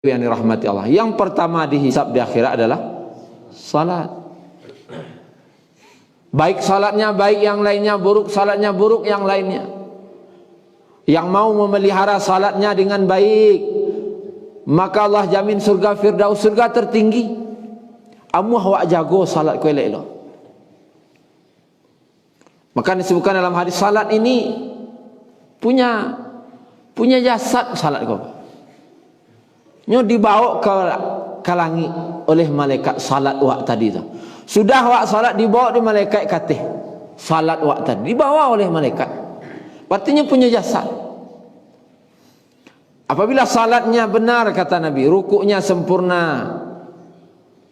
yang dirahmati Allah, yang pertama dihisab di akhirat adalah salat. Baik salatnya baik yang lainnya, buruk salatnya buruk yang lainnya. Yang mau memelihara salatnya dengan baik, maka Allah jamin surga Firdaus, surga tertinggi. Amuh wak jago salat ku elok-elok. Maka disebutkan dalam hadis, salat ini punya jasad salat kau. Nyo dibawa ke langit oleh malaikat salat wak tadi tu. Sudah wak salat dibawa di malaikat katih. Salat wak tadi dibawa oleh malaikat. Artinya punya jasad. Apabila salatnya benar kata Nabi, rukuknya sempurna,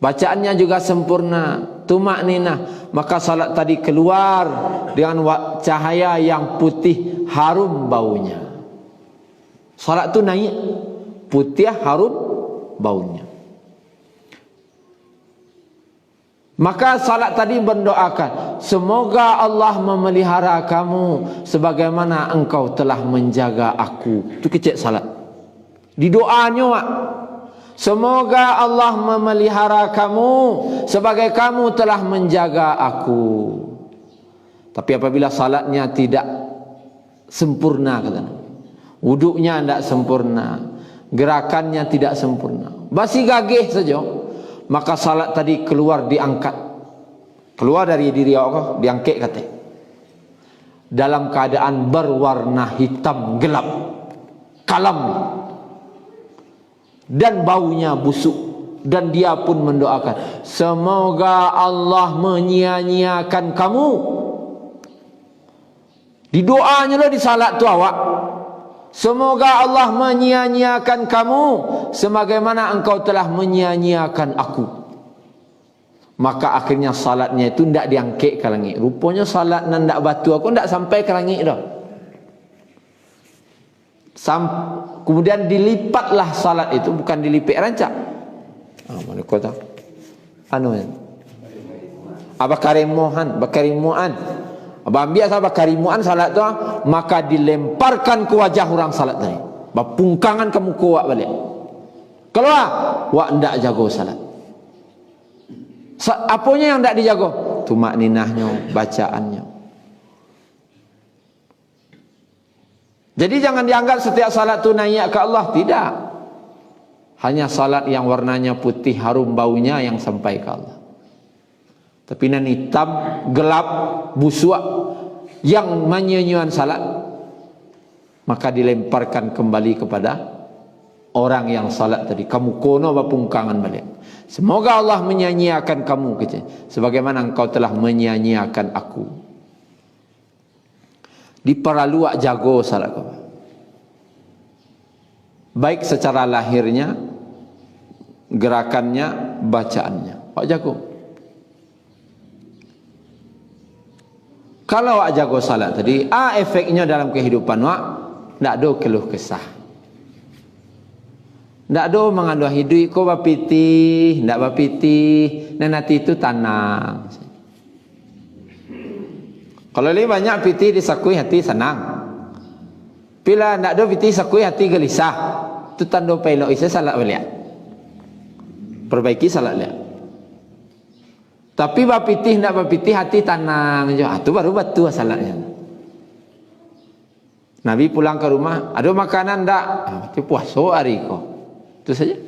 bacaannya juga sempurna, tumakninah, maka salat tadi keluar dengan cahaya yang putih harum baunya. Salat tu naik putih harum baunya. Maka salat tadi mendoakan, semoga Allah memelihara kamu sebagaimana engkau telah menjaga aku. Itu kecek salat. Di doanya wak, semoga Allah memelihara kamu sebagai kamu telah menjaga aku. Tapi apabila salatnya tidak sempurna, kata Nabi, wuduknya tidak sempurna, gerakannya tidak sempurna, basi gagih saja, maka salat tadi keluar diangkat, keluar dari diri Allah, diangkat kata, dalam keadaan berwarna hitam gelap, kalam, dan baunya busuk. Dan dia pun mendoakan, semoga Allah menyia-nyiakan kamu. Di doanya lah di salat tu awak, semoga Allah menyia-nyiakan kamu sebagaimana engkau telah menyia-nyiakan aku. Maka akhirnya salatnya itu tidak diangkat ke langit. Rupanya salat nan tak batu aku tidak sampai ke langit dah. Kemudian dilipatlah salat itu, bukan dilipik rancak. Mana kau tahu? Anu ya. Abakarimuan. Abang biasa abakarimuan salat tu, maka dilemparkan ke wajah orang salat tadi. Bapungkangan kamu kuat balik. Keluar, wak ndak jago salat. Apanya yang ndak dijago? Tumakninahnya, bacaannya. Jadi jangan dianggap setiap salat tu naik ke Allah, tidak. Hanya salat yang warnanya putih harum baunya yang sampai ke Allah. Tapi nan hitam, gelap, busuk yang menyia-nyiakan salat, maka dilemparkan kembali kepada orang yang salat tadi. Kamu kono bapungkangan balik. Semoga Allah menyia-nyiakan kamu, sebagaimana engkau telah menyia-nyiakan aku. Diperlu wak jago salat kau, baik secara lahirnya, gerakannya, bacaannya, wak jago. Kalau wak jago salat tadi, efeknya dalam kehidupan wak ndak ada keluh kesah, ndak ada mengandung hidup ko bapitih, ndak bapitih, dan hati itu tenang. Kalau lebih banyak pitih disakui hati senang. Bila tidak ada pitih sakui hati gelisah. Itu tanda pelok isa salat balik. Perbaiki salat balik. Tapi bapitih tidak bapitih hati tenang je. Itu baru betul salatnya. Nabi pulang ke rumah, ada makanan tak? Itu puasa hari kau. Itu saja.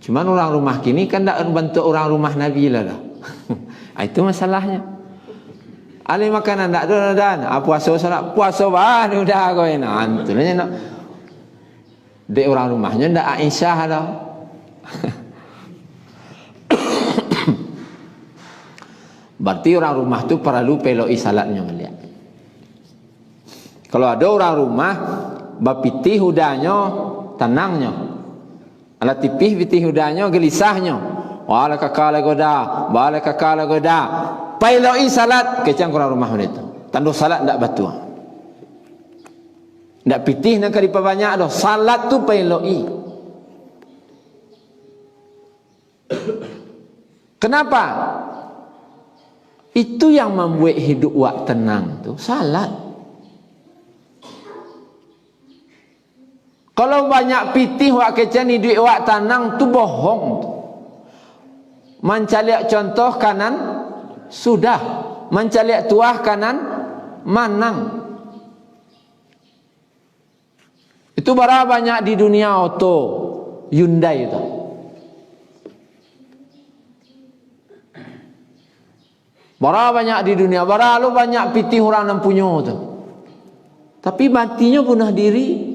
Cuman orang rumah kini kan tak bentuk orang rumah Nabi lah. Itu masalahnya. Ali makanan tak ada dan puasa salat puasa bah ni udah kau ini. Antulnya nak dek orang rumahnya ndak Aisyah dah. Berarti orang rumah tu perlu peloi salatnya melihat. Kalau ada orang rumah bapitih hudanya tenangnya. Ala tipih pitih hudanya gelisahnya. Wala kakala goda, bala kakala goda. Pailoi salat kecang kurang rumah itu. Tanda salat ndak batu. Ndak pitih nak kali banyak dah. Salat tu pailoi. Kenapa? Itu yang membuat hidup wak tenang tu, salat. Kalau banyak pitih wak kecen ni duit wak tanang tu bohong. Mencaliak contoh kanan sudah, mencaliak tuah kanan manang. Itu bara banyak di dunia auto Hyundai itu. Bara banyak di dunia, bara lu banyak pitih orang yang punya tu. Tapi matinya bunuh diri.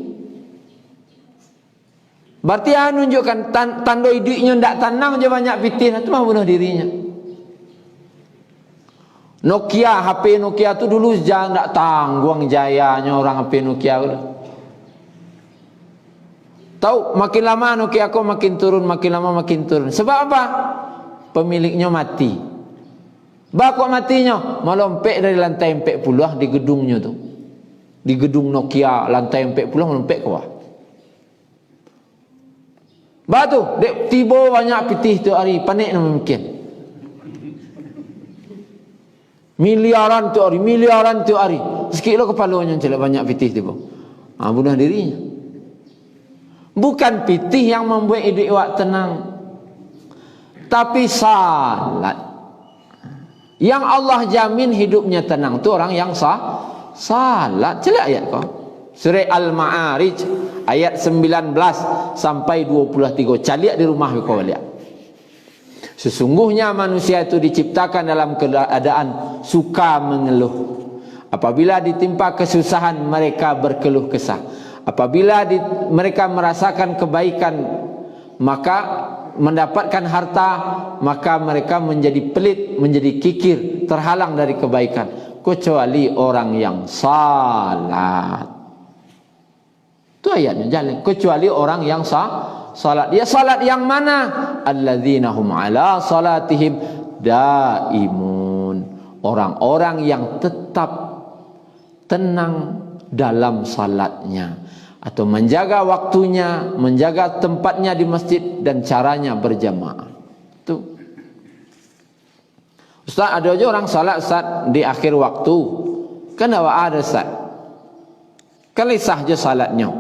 Berarti menunjukkan tanda hidupnya ndak tenang je banyak pitih, itu mah bunuh dirinya. Nokia, HP Nokia tu dulu jangan ndak tanggung jayanya orang HP Nokia tu. Tahu makin lama Nokia aku makin turun, makin lama makin turun. Sebab apa? Pemiliknya mati. Bakok matinya melompek dari lantai 40 di gedungnya tu. Di gedung Nokia lantai 40 melompek ke bawah. Batu, dek tiba banyak pitih tu hari, panik nama mungkin. Miliaran tu hari. Sikit lo kepalanya celak banyak pitih tiba. Bunuh dirinya. Bukan pitih yang membuat hidup awak tenang, tapi salat. Yang Allah jamin hidupnya tenang tu orang yang salat. Celak ayat kau. Surah Al-Ma'arij ayat 19 sampai 23. Caliak di rumah kau lihat. Sesungguhnya manusia itu diciptakan dalam keadaan suka mengeluh. Apabila ditimpa kesusahan mereka berkeluh kesah. Apabila mereka merasakan kebaikan maka mendapatkan harta, maka mereka menjadi pelit, menjadi kikir, terhalang dari kebaikan, kecuali orang yang salat. Itu ayatnya jalan. Kecuali orang yang salat. Dia salat yang mana? Alladzina hum ala salatihim daimun. Orang-orang yang tetap tenang dalam salatnya, atau menjaga waktunya, menjaga tempatnya di masjid dan caranya berjamaah. Itu. Ustaz, ada aja orang salat Ustaz di akhir waktu. Kenapa ada Ustaz? Kan lisah je salatnya.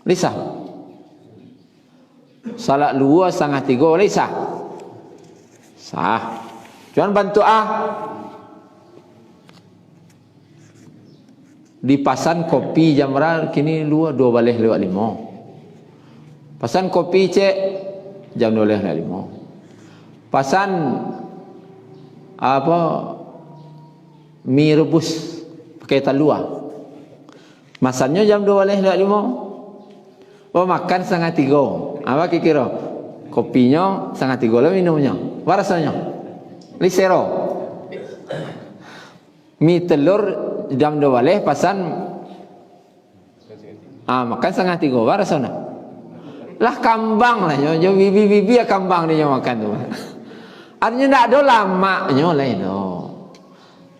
Lisah. Salat 2:30 lisah. Sah. Cuman bantu di pasan kopi jamra kini 2:05. Pasan kopi cek jam 12:05. Pasan apa mie rebus pakai talua. Masannya jam 12:05. Oh makan 2:30. Apa kira? Kopinya 2:30 lah minumnya. Apa rasanya? Lisero. Mie telur jam 12 pasan makan 2:30 apa rasanya? Lah kambang lah yo bibi kambang dia makan tu. Artinya ndak ada lamanya lah itu.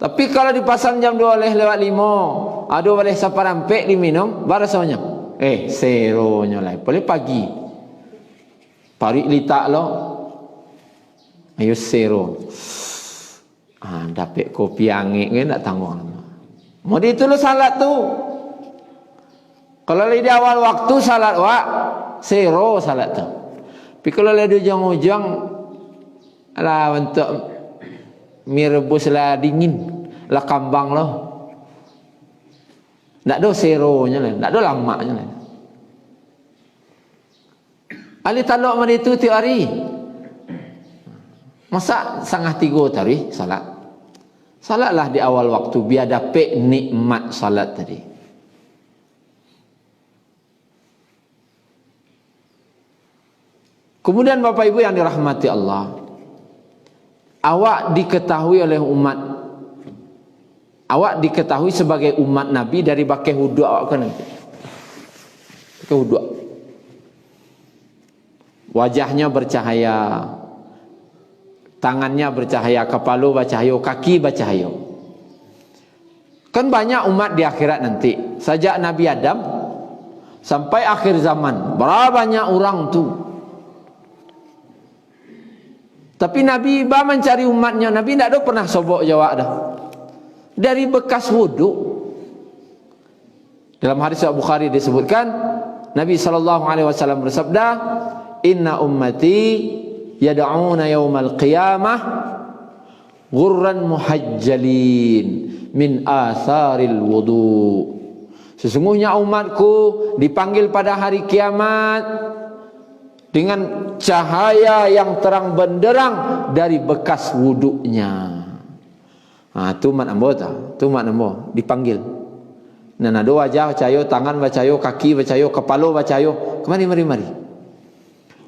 Tapi kalau dipasang jam 12:05, ada boleh saparampe diminum, apa rasanya? Seronya lah. Boleh pagi. Parik litak lo. Ayo sero. Dapat kopi angin kan tak tanggung. Mau itu lo salat tu. Kalau di awal waktu salat sero salat tu. Tapi kalau di ujung-ujung lah untuk mie rebus lah dingin lah kambang lo. Tak ada seronya lah, tak ada lamaknya lah. Ali talak mana itu tiap hari. Masa 2:30 tadi salat. Salatlah di awal waktu biar dapat nikmat salat tadi. Kemudian Bapak Ibu yang dirahmati Allah, awak diketahui oleh umat, awak diketahui sebagai umat Nabi dari pakai wudu awak kan nanti. Pakai wudu. Wajahnya bercahaya, tangannya bercahaya, kepala bercahaya, kaki bercahaya. Kan banyak umat di akhirat nanti. Sejak Nabi Adam sampai akhir zaman, berapa banyak orang tu. Tapi Nabi mencari umatnya, Nabi tidak ada pernah sobok jawab dah. Dari bekas wudu. Dalam hadis Bukhari disebutkan, Nabi SAW bersabda, inna ummati yad'una yawmal qiyamah ghurran muhajjalin min atharil wudu. Sesungguhnya umatku dipanggil pada hari kiamat dengan cahaya yang terang benderang dari bekas wuduknya. Tu mat ambo ta, tu mat ambo dipanggil. Nana do wajah bacayo, tangan bacayo, kaki bacayo, kepala bacayo. Kemari mari.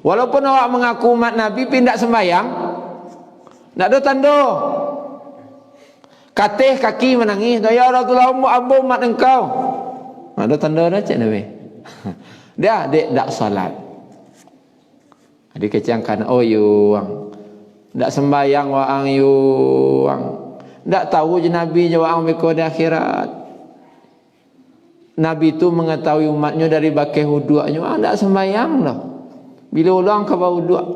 Walaupun awak mengaku umat Nabi pindak sembayang, ndak ada tanda. Katih kaki menangis, ya Rasulullah ambo umat engkau. Ndak ada tanda dah cik Nabi. Dia dek dak salat. Adik kecangkan, oh yuang. Ndak sembayang waang yuang. Ndak tahu je Nabi je waang beko di akhirat. Nabi itu mengetahui umatnya dari bakai wudu'nya. Ndak sembayang dah. Bila ulang ke bau wudu'.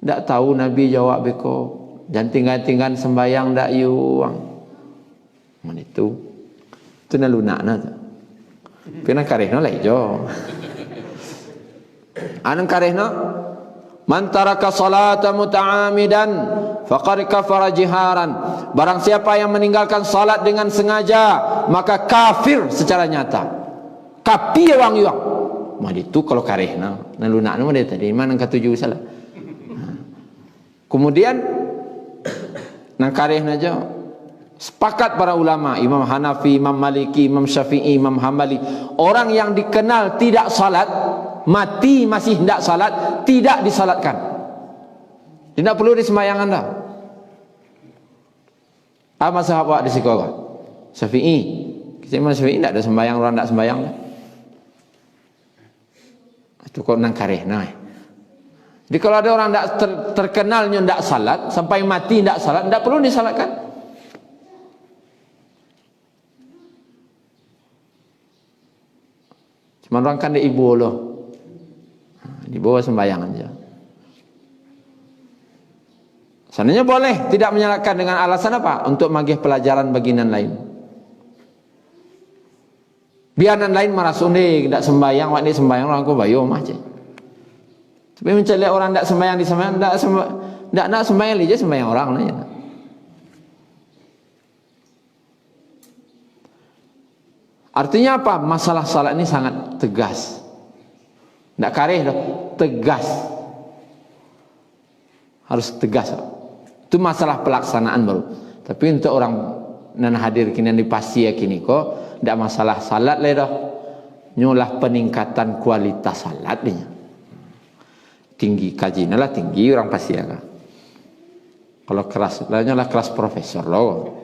Ndak tahu Nabi jawab beko. Jangan tinggal-tinggal sembayang ndak yuang. Man itu. Itu na lunak na tu. Kena karehna lah ijo. Anang karehna man taraka salata muta'amidan faqad kafara jiharan. Barang siapa yang meninggalkan salat dengan sengaja, maka kafir secara nyata. Kapi wang yuang. Mah itu kalau karehna, na lunak na dia tadi mana katuju salah. Kemudian nang karehna je sepakat para ulama, Imam Hanafi, Imam Maliki, Imam Syafi'i, Imam Hambali, orang yang dikenal tidak salat, mati masih tidak salat, tidak disalatkan. Tidak perlu disembayangan dah. Apa mazhab awak di sekolah? Syafi'i. Kita Imam Syafi'i tidak ada sembayang, orang tidak sembayang dah. Itu kau nang karehna. Jadi kalau ada orang tidak terkenalnya tidak salat, sampai mati tidak salat, tidak perlu disalatkan. Cuma orang kan dia ibu loh. Dibawa sembahyang aja. Seandainya boleh tidak menyalakan dengan alasan apa? Untuk magih pelajaran baginan lain. Biaran lain marah sundik, tidak sembahyang, wak ni sembahyang orang aku bayo mah je. Tapi mencari orang tidak sembahyang di sembahyang, tidak nak sembahyang aja sembahyang orang lah. Artinya apa? Masalah salat ini sangat tegas. Tidak kareh dah, tegas. Harus tegas. Itu masalah pelaksanaan baru. Tapi untuk orang nan hadir kini di pasti ya kini kok tidak masalah salat lah dah. Nyulah peningkatan kualitas salat dia. Tinggi kajian lah tinggi orang pasti ya. Kalau kelas lah nyolah kelas profesor loh.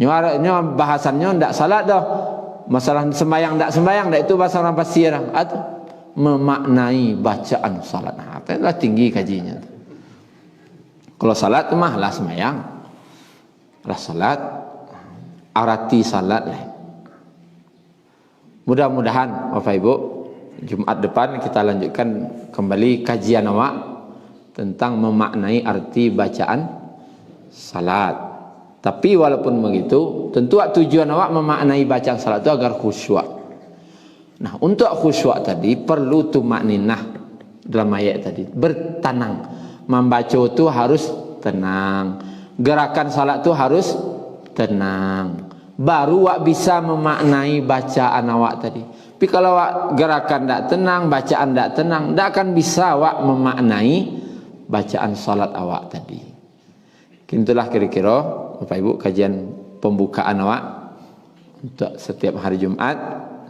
Nyolah bahasannya tidak salat dah. Masalah sembahyang tidak sembahyang, dah itu bahasa orang pasti ya. Atau memaknai bacaan salat. Nah, itulah tinggi kajiannya. Kalau salat itu mah lah sembahyang. Lah salat, arati salat lah. Mudah-mudahan Bapak Ibu, Jumat depan kita lanjutkan kembali kajian awak tentang memaknai arti bacaan salat. Tapi walaupun begitu, tentu tujuan awak memaknai bacaan salat itu agar khusyuk. Nah, untuk khusyuk tadi perlu tumakninah dalam ayat tadi, bertenang. Membaca itu harus tenang. Gerakan salat itu harus tenang. Baru awak bisa memaknai bacaan awak tadi. Tapi kalau awak gerakan tidak tenang, bacaan tidak tenang, tidak akan bisa awak memaknai bacaan salat awak tadi. Itulah kira-kira Bapak Ibu kajian pembukaan awak untuk setiap hari Jumat,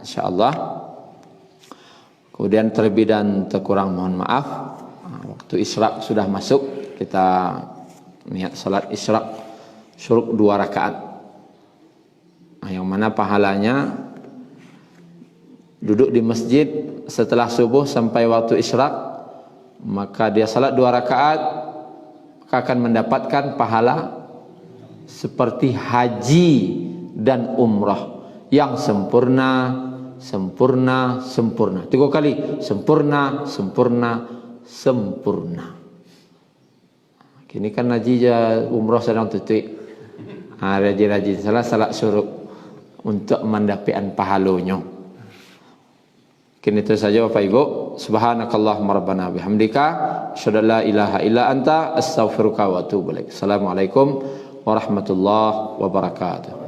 insya-Allah. Kemudian terlebih dan terkurang mohon maaf. Waktu isyraq sudah masuk, kita niat salat isyraq syuruk 2 rakaat. Yang mana pahalanya duduk di masjid setelah subuh sampai waktu isyraq, maka dia salat 2 rakaat, maka akan mendapatkan pahala seperti haji dan umrah yang sempurna, sempurna, sempurna. 3 kali, sempurna, sempurna, sempurna. Kini kan haji umrah sedang tutup. Rajin-rajin salat syuruk untuk mendapatkan pahalanya. Kini itu saja Bapak Ibu. Subhanakallahumma rabbana bihamdika asyhadu an la ilaha illa anta astaghfiruka wa atubu ilaik. Assalamualaikum warahmatullahi wabarakatuh.